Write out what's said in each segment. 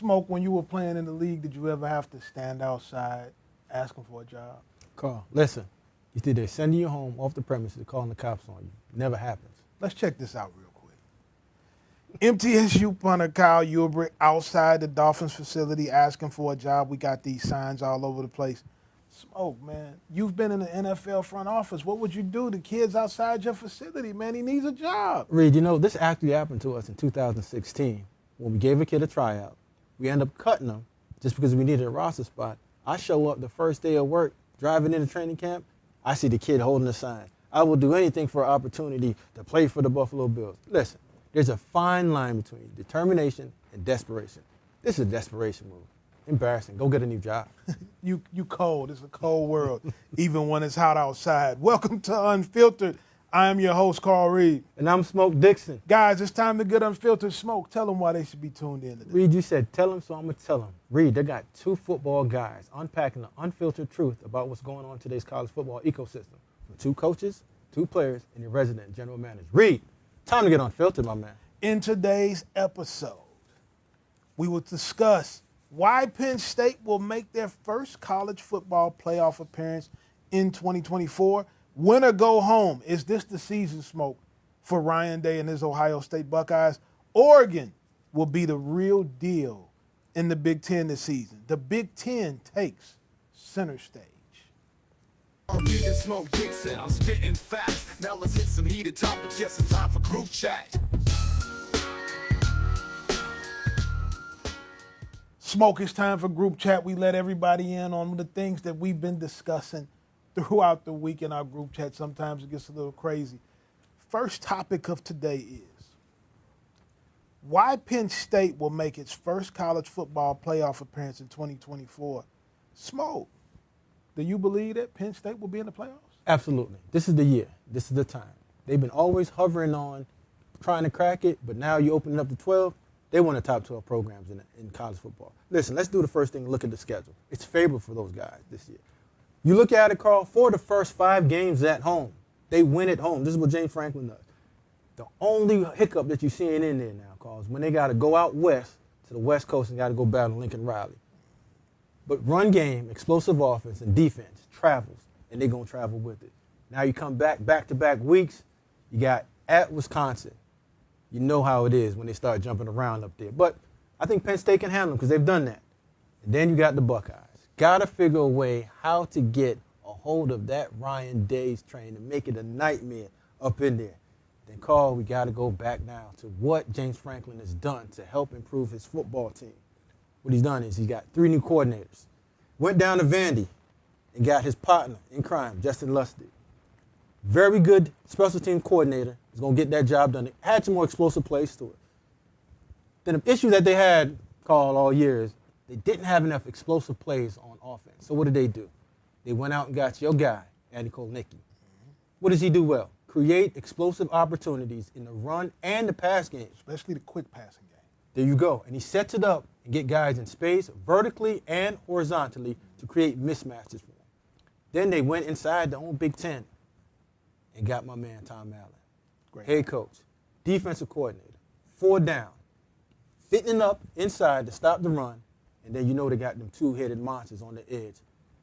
Smoke, when you were playing in the league, did you ever have to stand outside asking for a job? Carl, listen. Either they're sending you home off the premises or calling the cops on you. Never happens. Let's check this out real quick. MTSU punter Kyle Ulbrich outside the Dolphins facility asking for a job. We got these signs all over the place. Smoke, man. You've been in the NFL front office. What would you do? The kid's outside your facility, man. He needs a job. Reed, you know, this actually happened to us in 2016 when we gave a kid a tryout. We ended up cutting him just because we needed a roster spot. I show up the first day of work, driving into training camp. I see the kid holding a sign. I will do anything for an opportunity to play for the Buffalo Bills. Listen, there's a fine line between determination and desperation. This is a desperation move. Embarrassing. Go get a new job. You cold. It's a cold world, even when it's hot outside. Welcome to Unfiltered. I am your host, Carl Reed. And I'm Smoke Dixon. Guys, it's time to get Unfiltered. Smoke, tell them why they should be tuned in today. Reed, you said tell them, so I'm going to tell them. Reed, they got two football guys unpacking the unfiltered truth about what's going on in today's college football ecosystem. From two coaches, two players, and your resident general manager. Reed, time to get unfiltered, my man. In today's episode, we will discuss why Penn State will make their first college football playoff appearance in 2024. Win or go home. Is this the season, Smoke, for Ryan Day and his Ohio State Buckeyes? Oregon will be the real deal in the Big Ten this season. The Big Ten takes center stage. I'm reading Smoke Dixon, I'm spitting facts. Now let's hit some heated topics, yes, it's time for group chat. Smoke, it's time for group chat. We let everybody in on the things that we've been discussing throughout the week in our group chat. Sometimes it gets a little crazy. First topic of today is why Penn State will make its first college football playoff appearance in 2024. Smoke, do you believe that Penn State will be in the playoffs? Absolutely. This is the year. This is the time. They've been always hovering on trying to crack it, but now you open it up to 12. They want the top 12 programs in college football. Listen, let's do the first thing and look at the schedule. It's favorable for those guys this year. You look at it, Carl, for the first 5 games at home, they win at home. This is what James Franklin does. The only hiccup that you're seeing in there now, Carl, is when they got to go out west to the West Coast and got to go battle Lincoln Riley. But run game, explosive offense, and defense travels, and they're going to travel with it. Now you come back-to-back weeks, you got at Wisconsin. You know how it is when they start jumping around up there. But I think Penn State can handle them because they've done that. And then you got the Buckeyes. Got to figure a way how to get a hold of that Ryan Day's train and make it a nightmare up in there. Then, Carl, we got to go back now to what James Franklin has done to help improve his football team. What he's done is he got 3 new coordinators. Went down to Vandy and got his partner in crime, Justin Lustig. Very good special team coordinator. He's going to get that job done. It had some more explosive plays to it. Then the issue that they had, Carl, all year is they didn't have enough explosive plays on offense. So what did they do? They went out and got your guy, Andy Kolnicki. What does he do well? Create explosive opportunities in the run and the pass game. Especially the quick passing game. There you go. And he sets it up and get guys in space, vertically and horizontally, to create mismatches for them. Then they went inside their own Big Ten and got my man Tom Allen. Great. Head coach, defensive coordinator, 4 down, fitting up inside to stop the run, and then you know they got them 2-headed monsters on the edge,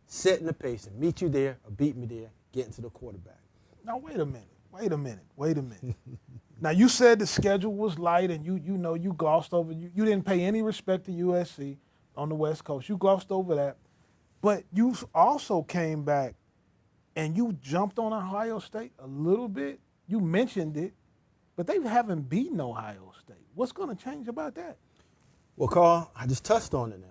setting the pace and meet you there or beat me there, getting to the quarterback. Now, wait a minute. Now, you said the schedule was light and you glossed over. You didn't pay any respect to USC on the West Coast. You glossed over that. But you also came back and you jumped on Ohio State a little bit. You mentioned it, but they haven't beaten Ohio State. What's going to change about that? Well, Carl, I just touched on it now.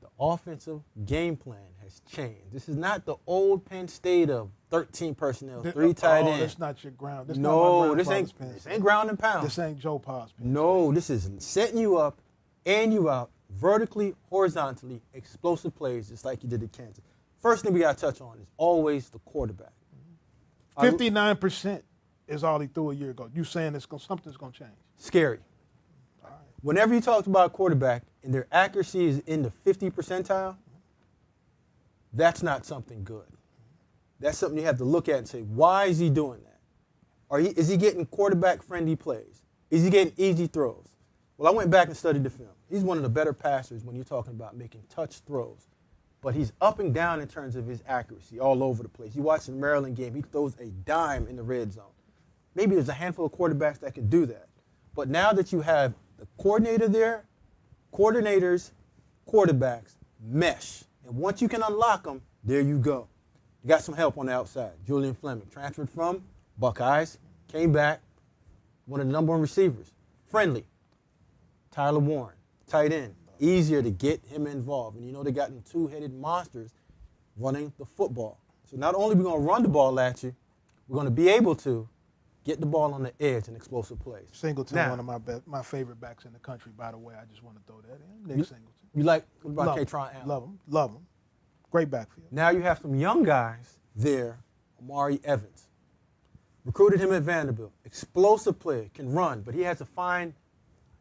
The offensive game plan has changed. This is not the old Penn State of 13 personnel, 3 tight ends. That's not your ground. This ain't ground and pound. This ain't Joe Pa's Penn No, State. this is setting you up and you out vertically, horizontally, explosive plays just like you did at Kansas. First thing we got to touch on is always the quarterback. 59% is all he threw a year ago. You saying something's going to change. Scary. All right. Whenever you talk about a quarterback and their accuracy is in the 50 percentile, that's not something good. That's something you have to look at and say, why is he doing that? Is he getting quarterback-friendly plays? Is he getting easy throws? Well, I went back and studied the film. He's one of the better passers when you're talking about making touch throws. But he's up and down in terms of his accuracy all over the place. You watch the Maryland game, he throws a dime in the red zone. Maybe there's a handful of quarterbacks that can do that. But now that you have the coordinator there, coordinators, quarterbacks, mesh. And once you can unlock them, there you go. You got some help on the outside. Julian Fleming, transferred from Buckeyes, came back, one of the number one receivers. Friendly. Tyler Warren, tight end. Easier to get him involved. And you know they got them two-headed monsters running the football. So not only are we going to run the ball at you, we're going to be able to get the ball on the edge in explosive plays. Singleton, now, one of my favorite backs in the country, by the way. I just want to throw that in. Nick Singleton. You like, what about K-Tron Allen? Love him. Great backfield. Now you have some young guys there. Amari Evans. Recruited him at Vanderbilt. Explosive player, can run, but he has to find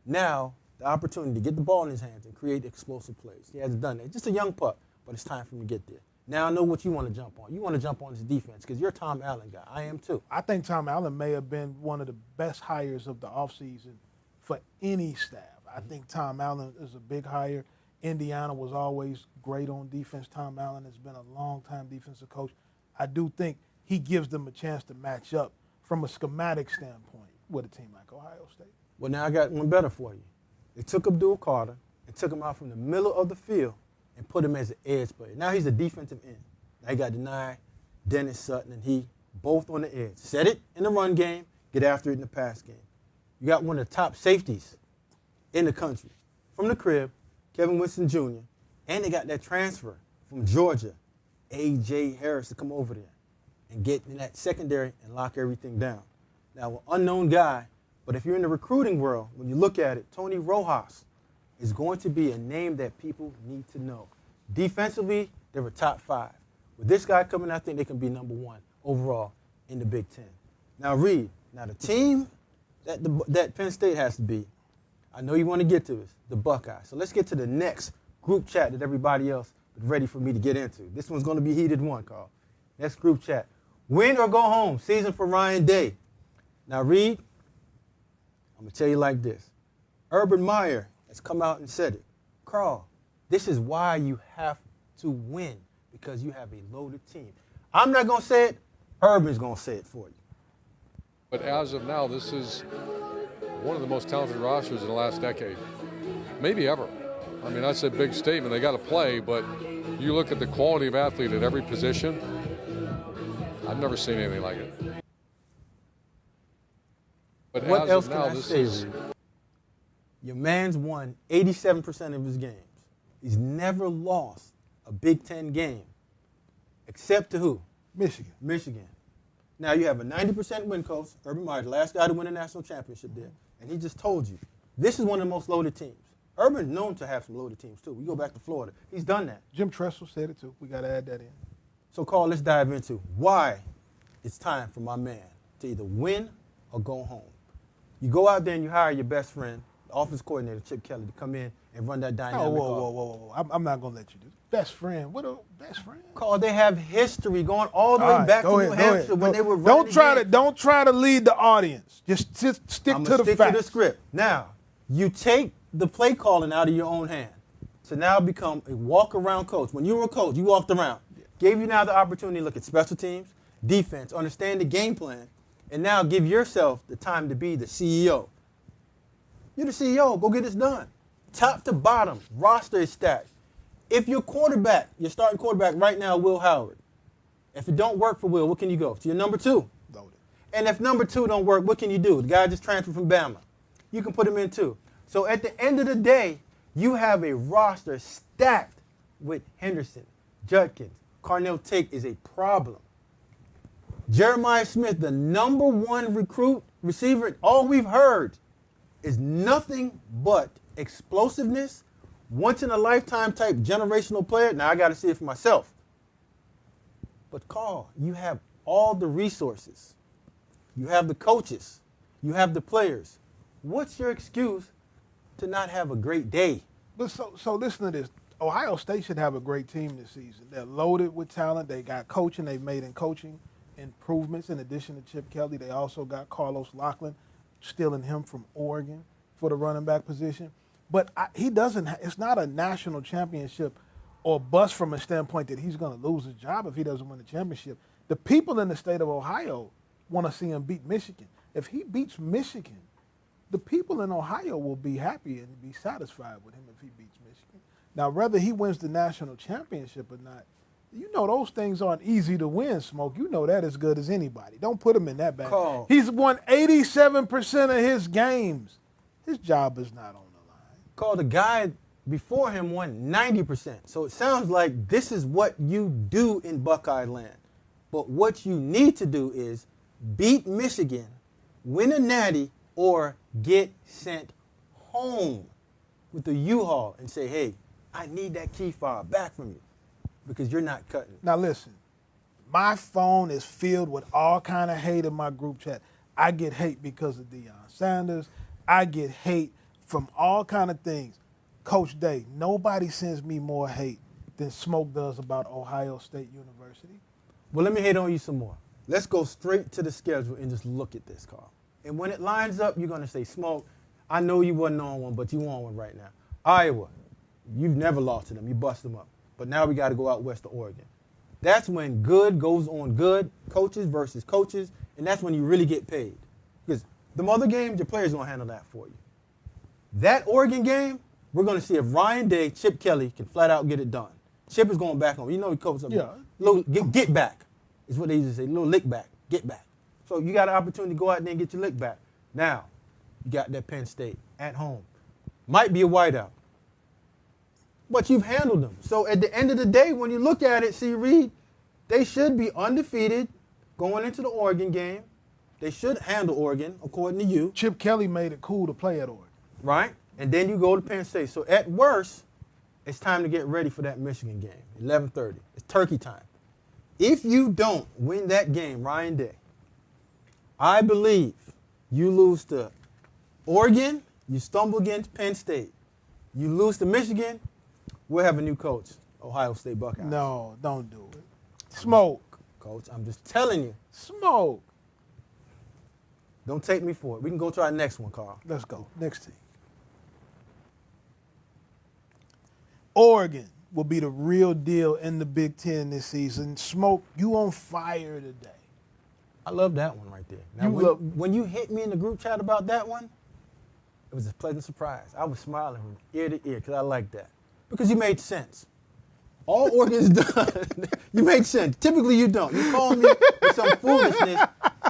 now the opportunity to get the ball in his hands and create explosive plays. He hasn't done that. Just a young pup, but it's time for him to get there. Now I know what you want to jump on. You want to jump on his defense because you're a Tom Allen guy. I am too. I think Tom Allen may have been one of the best hires of the offseason for any staff. I think Tom Allen is a big hire. Indiana was always great on defense. Tom Allen has been a long-time defensive coach. I do think he gives them a chance to match up from a schematic standpoint with a team like Ohio State. Well, now I got one better for you. They took Abdul Carter and took him out from the middle of the field and put him as an edge player. Now he's a defensive end. Now he got denied Dennis Sutton and he both on the edge. Set it in the run game, get after it in the pass game. You got one of the top safeties in the country from the crib, Kevin Winston Jr., and they got that transfer from Georgia, A.J. Harris, to come over there and get in that secondary and lock everything down. Now, an unknown guy, but if you're in the recruiting world, when you look at it, Tony Rojas is going to be a name that people need to know. Defensively, they were top 5. With this guy coming, I think they can be number 1 overall in the Big Ten. Now, Reed, the team that Penn State has to be, I know you want to get to this, the Buckeyes. So let's get to the next group chat that everybody else is ready for me to get into. This one's going to be heated one, Carl. Next group chat. Win or go home, season for Ryan Day. Now, Reed, I'm going to tell you like this. Urban Meyer has come out and said it. Carl, this is why you have to win, because you have a loaded team. I'm not going to say it. Urban's going to say it for you. But as of now, this is one of the most talented rosters in the last decade, maybe ever. I mean, that's a big statement. They got to play, but you look at the quality of athlete at every position, I've never seen anything like it. But what as else of can now, I this say, is. Reed? Your man's won 87% of his games. He's never lost a Big Ten game, except to who? Michigan. Now you have a 90% win coach, Urban Meyer, the last guy to win a national championship there, and he just told you, this is one of the most loaded teams. Urban's known to have some loaded teams too. We go back to Florida. He's done that. Jim Tressel said it too. We got to add that in. So, Carl, let's dive into why it's time for my man to either win or go home. You go out there and you hire your best friend, the offense coordinator, Chip Kelly, to come in and run that dynamic. Whoa. I'm not going to let you do this. Best friend? What a best friend? Carl, they have history going all the way back to New Hampshire when they were running. Don't try to lead the audience. Just stick to the facts. Stick to the script. Now, you take the play calling out of your own hand to now become a walk-around coach. When you were a coach, you walked around. Gave you now the opportunity to look at special teams, defense, understand the game plan, and now give yourself the time to be the CEO. You're the CEO. Go get this done. Top to bottom, roster is stacked. If your quarterback, your starting quarterback right now, Will Howard, if it don't work for Will, what can you go? To your number 2. Loaded. And if number 2 don't work, what can you do? The guy just transferred from Bama. You can put him in too. So at the end of the day, you have a roster stacked with Henderson, Judkins. Carnell Tate is a problem. Jeremiah Smith, the number 1 receiver, all we've heard is nothing but explosiveness, once-in-a-lifetime type generational player. Now, I got to see it for myself. But, Carl, you have all the resources. You have the coaches. You have the players. What's your excuse to not have a great day? But so listen to this. Ohio State should have a great team this season. They're loaded with talent. They got coaching. They've made in coaching improvements in addition to Chip Kelly. They also got Carlos Loughlin, stealing him from Oregon. for the running back position. But he doesn't. It's not a national championship or bust from a standpoint that he's going to lose his job if he doesn't win the championship. The people in the state of Ohio want to see him beat Michigan. If he beats Michigan, the people in Ohio will be happy and be satisfied with him if he beats Michigan. Now, whether he wins the national championship or not, you know those things aren't easy to win, Smoke. You know that as good as anybody. Don't put him in that bag. Call. He's won 87% of his games. His job is not on the line. Call the guy before him won 90%. So it sounds like this is what you do in Buckeye land. But what you need to do is beat Michigan, win a natty, or get sent home with the U-Haul and say, hey, I need that key fob back from you because you're not cutting. Now listen, my phone is filled with all kind of hate in my group chat. I get hate because of Deion Sanders. I get hate from all kind of things. Coach Day, nobody sends me more hate than Smoke does about Ohio State University. Well, let me hate on you some more. Let's go straight to the schedule and just look at this, Carl. And when it lines up, you're going to say, Smoke, I know you wasn't on one, but you on one right now. Iowa, you've never lost to them. You bust them up. But now we got to go out west to Oregon. That's when good goes on good, coaches versus coaches, and that's when you really get paid. Because the other games, your players going to handle that for you. That Oregon game, we're going to see if Ryan Day, Chip Kelly can flat out get it done. Chip is going back home. You know he coaches up. Yeah. Little, get back is what they used to say. Little lick back, get back. So you got an opportunity to go out there and get your lick back. Now, you got that Penn State at home. Might be a whiteout. But you've handled them. So at the end of the day, when you look at it, see, Reed, they should be undefeated going into the Oregon game. They should handle Oregon, according to you. Chip Kelly made it cool to play at Oregon. Right? And then you go to Penn State. So at worst, it's time to get ready for that Michigan game, 11:30. It's turkey time. If you don't win that game, Ryan Day, I believe you lose to Oregon, you stumble against Penn State. You lose to Michigan, we'll have a new coach, Ohio State Buckeyes. No, don't do it. Smoke. Coach, I'm just telling you. Smoke. Don't take me for it. We can go to our next one, Carl. Let's go. Next team. Oregon will be the real deal in the Big Ten this season. Smoke, you on fire today. I love that one right there. Now, when you hit me in the group chat about that one, it was a pleasant surprise. I was smiling from ear to ear because I like that. Because you made sense. All Oregon's done, you make sense. Typically you don't. You call me with some foolishness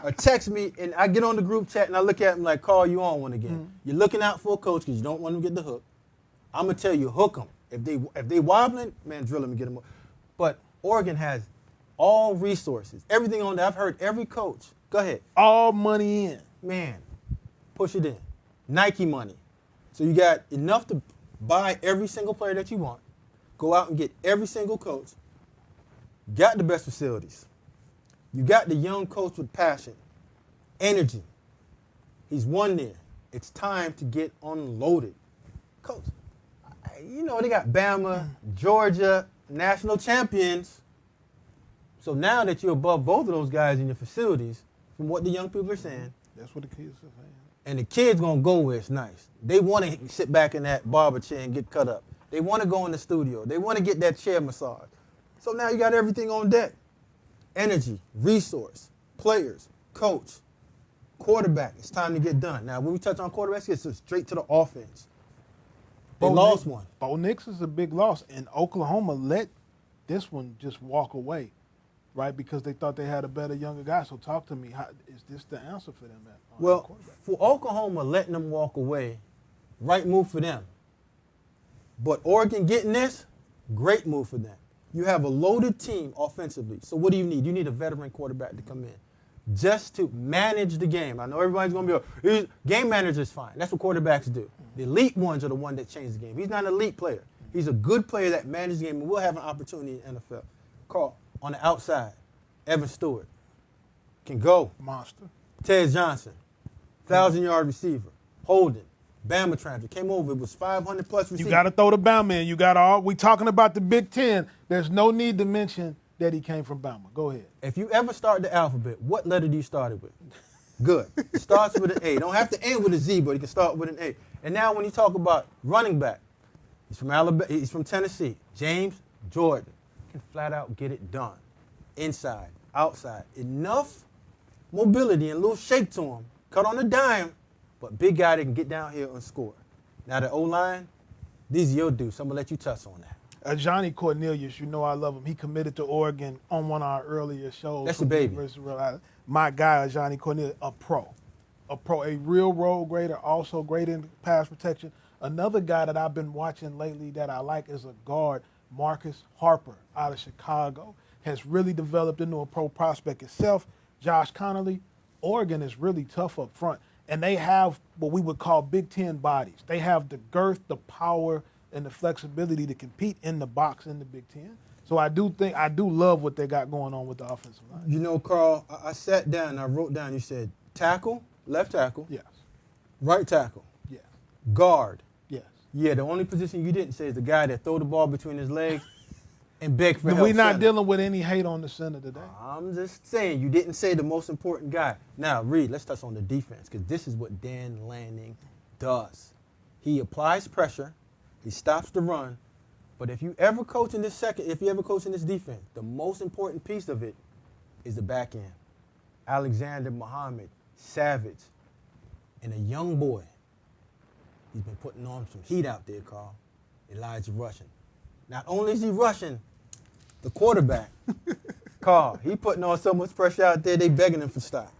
or text me, and I get on the group chat and I look at him like, Carl, you on one again. Mm-hmm. You're looking out for a coach because you don't want him to get the hook. I'm going to tell you, hook them. If they wobbling, man, drill them and get them. But Oregon has all resources, everything on there. I've heard every coach. Go ahead. All money in. Man, push it in. Nike money. So you got enough to buy every single player that you want. Go out and get every single coach. Got the best facilities. You got the young coach with passion, energy. He's won there. It's time to get unloaded. Coach, you know, they got Bama, Georgia, national champions. So now that you're above both of those guys in your facilities, from what the young people are saying. That's what the kids are saying. And the kids going to go where it's nice. They want to sit back in that barber chair and get cut up. They want to go in the studio. They want to get that chair massage. So now you got everything on deck. Energy, resource, players, coach, quarterback. It's time to get done. Now, when we touch on quarterbacks, it's straight to the offense. They lost one. Bo Nix is a big loss, and Oklahoma let this one just walk away, right, because they thought they had a better younger guy. So talk to me. How, is this the answer for them? Well, for Oklahoma letting them walk away, right move for them. But Oregon getting this, great move for them. You have a loaded team offensively. So what do you need? You need a veteran quarterback to come in just to manage the game. I know everybody's going to be, game manager's fine. That's what quarterbacks do. The elite ones are the one that change the game. He's not an elite player. He's a good player that manages the game, and we'll have an opportunity in the NFL. Carl, on the outside, Evan Stewart can go. Monster. Ted Johnson, 1,000-yard receiver. Holden, Bama transfer. Came over. It was 500-plus receivers. You got to throw the Bama in. You got all. We talking about the Big Ten. There's no need to mention that he came from Bama. Go ahead. If you ever start the alphabet, what letter do you start it with? Good. It starts with an A. Don't have to end with a Z, but it can start with an A. And now when you talk about running back, he's from Alabama, he's from Tennessee. James Jordan can flat out get it done. Inside, outside. Enough mobility and a little shake to him. Cut on a dime, but big guy that can get down here and score. Now the O-line, these are your dudes. So I'm going to let you touch on that. Johnny Cornelius, you know I love him. He committed to Oregon on one of our earlier shows. That's the baby. My guy, Johnny Cornelius, a pro, a real road grader, also great in pass protection. Another guy that I've been watching lately that I like is a guard, Marcus Harper out of Chicago. Has really developed into a pro prospect itself. Josh Connolly, Oregon is really tough up front. And they have what we would call Big Ten bodies. They have the girth, the power, and the flexibility to compete in the box in the Big Ten. So I do love what they got going on with the offensive line. You know, Carl, I sat down and I wrote down, you said tackle, left tackle, Yes. right tackle, Yes. guard. Yes. Yeah, the only position you didn't say is the guy that throw the ball between his legs and beg for help. We're not center. dealing with any hate on the center today. I'm just saying, you didn't say the most important guy. Now, Reed, let's touch on the defense, because this is what Dan Lanning does. He applies pressure, he stops the run, but if you ever coach in this defense, the most important piece of it is the back end. Alexander Muhammad, Savage, and a young boy. He's been putting on some heat out there, Carl. Elijah Rushing. Not only is he rushing the quarterback, Carl, he putting on so much pressure out there, they begging him for stop.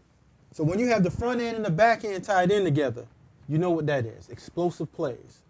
So when you have the front end and the back end tied in together, you know what that is, explosive plays.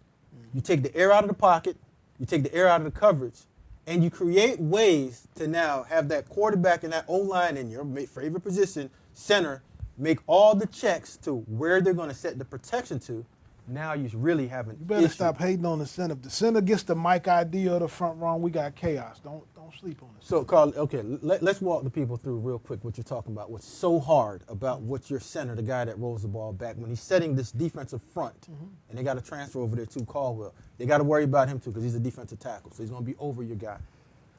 You take the air out of the pocket, you take the air out of the coverage, and you create ways to now have that quarterback and that O-line in your favorite position, center, make all the checks to where they're going to set the protection to. Now you really have an You better issue. stop hating on the center. If the center gets the Mike idea of the front run, we got chaos. Don't sleep on it. So, Carl, okay, let's walk the people through real quick what you're talking about. What's so hard about what your center, the guy that rolls the ball back, when he's setting this defensive front, and they got to transfer over there to Caldwell. They got to worry about him, too, because he's a defensive tackle, so he's going to be over your guy.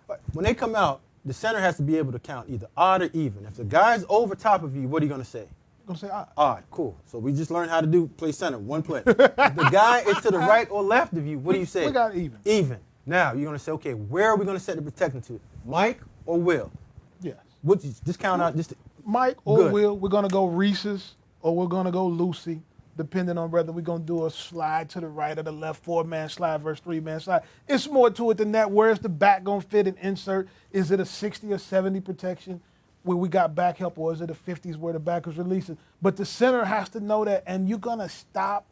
But when they come out, the center has to be able to count either odd or even. If the guy's over top of you, what are you going to say? I'm going to say odd. Odd, cool. So we just learned how to play center, one play. If the guy is to the right or left of you, what do you say? We got even. Even. Now, you're going to say, okay, where are we going to set the protection to? Mike or Will? Yes. Just count out. Mike or Good. Will, we're going to go Reese's or we're going to go Lucy, depending on whether we're going to do a slide to the right or the left, 4-man slide versus 3-man slide. It's more to it than that. Where's the back going to fit and insert? Is it a 60 or 70 protection where we got back help, or is it a 50s where the back is releasing? But the center has to know that, and you're going to stop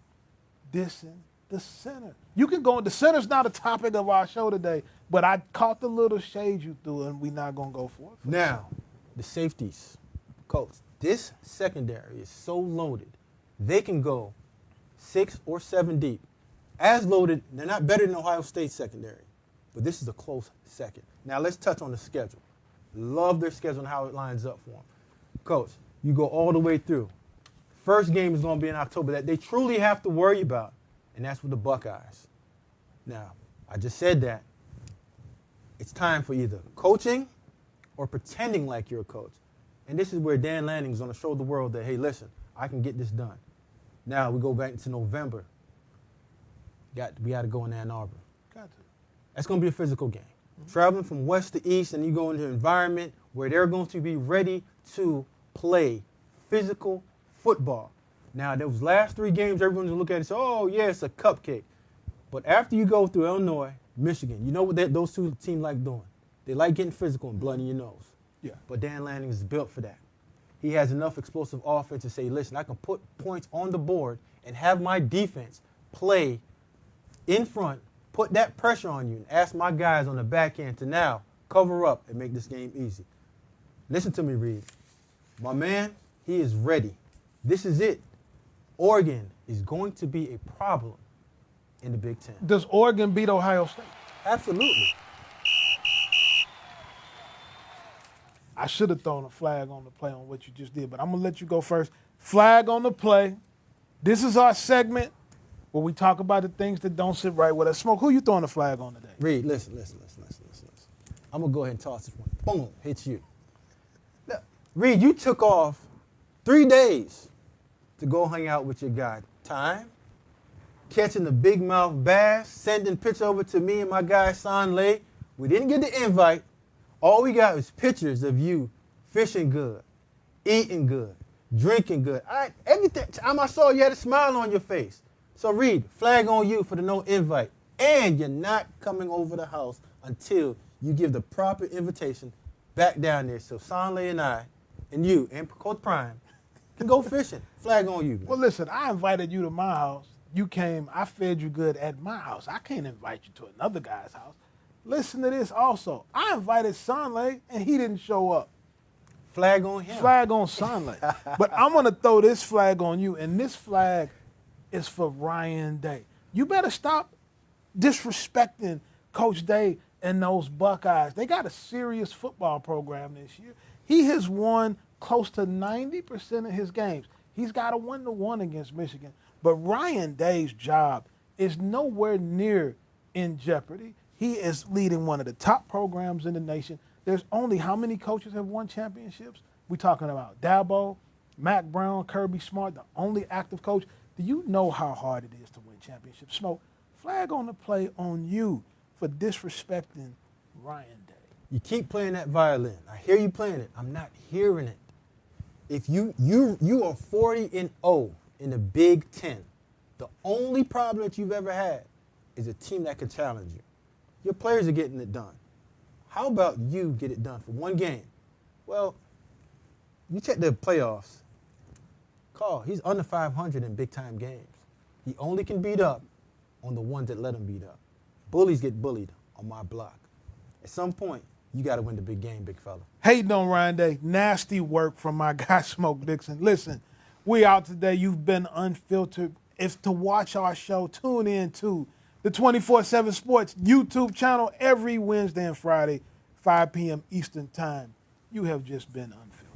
dissing the center. You can go, the center's not a topic of our show today, but I caught the little shade you threw, and we're not going to go for it. Now, the safeties. Coach, this secondary is so loaded. They can go 6 or 7 deep. As loaded, they're not better than Ohio State secondary, but this is a close second. Now, let's touch on the schedule. Love their schedule and how it lines up for them. Coach, you go all the way through. First game is going to be in October that they truly have to worry about, and that's with the Buckeyes. Now, I just said that. It's time for either coaching or pretending like you're a coach. And this is where Dan Lanning is going to show the world that, hey, listen, I can get this done. Now we go back into November. We got to go in Ann Arbor. Got to. That's going to be a physical game. Traveling from west to east, and you go into an environment where they're going to be ready to play physical football. Now, those last 3 games, everyone's going to look at it and say, oh, yeah, it's a cupcake. But after you go through Illinois, Michigan, you know what those two teams like doing? They like getting physical and blood in your nose. Yeah. But Dan Lanning is built for that. He has enough explosive offense to say, listen, I can put points on the board and have my defense play in front, put that pressure on you, and ask my guys on the back end to now cover up and make this game easy. Listen to me, Reed. My man, he is ready. This is it. Oregon is going to be a problem in the Big Ten. Does Oregon beat Ohio State? Absolutely. I should have thrown a flag on the play on what you just did, but I'm going to let you go first. Flag on the play. This is our segment where we talk about the things that don't sit right with us. Smoke, who you throwing the flag on today? Reed, listen. I'm going to go ahead and toss this one. Boom, hits you. Now, Reed, you took off 3 days to go hang out with your guy. Time, catching the big mouth bass, sending picture over to me and my guy Son Lay. We didn't get the invite. All we got was pictures of you fishing good, eating good, drinking good. Every time I saw you had a smile on your face. So Reed, flag on you for the no invite. And you're not coming over the house until you give the proper invitation back down there. So Son Lay and I, and you, and Coach Prime, can go fishing. Flag on you, man. Well, listen, I invited you to my house. You came, I fed you good at my house. I can't invite you to another guy's house. Listen to this also. I invited Sonley, and he didn't show up. Flag on him. Flag on Sonley. But I'm going to throw this flag on you, and this flag is for Ryan Day. You better stop disrespecting Coach Day and those Buckeyes. They got a serious football program this year. He has won close to 90% of his games. He's got a 1-1 against Michigan. But Ryan Day's job is nowhere near in jeopardy. He is leading one of the top programs in the nation. There's only how many coaches have won championships? We're talking about Dabo, Mac Brown, Kirby Smart, the only active coach. Do you know how hard it is to win championships? Smoke, flag on the play on you for disrespecting Ryan Day. You keep playing that violin. I hear you playing it. I'm not hearing it. If you are 40-0 in the Big Ten, the only problem that you've ever had is a team that can challenge you. Your players are getting it done. How about you get it done for one game? Well, you check the playoffs. Carl, he's under 500 in big-time games. He only can beat up on the ones that let him beat up. Bullies get bullied on my block. At some point, you got to win the big game, big fella. Hating on Ryan Day. Nasty work from my guy, Smoke Dixon. Listen, we out today. You've been unfiltered. If to watch our show, tune in to the 24/7 Sports YouTube channel every Wednesday and Friday, 5 p.m. Eastern Time. You have just been unfiltered.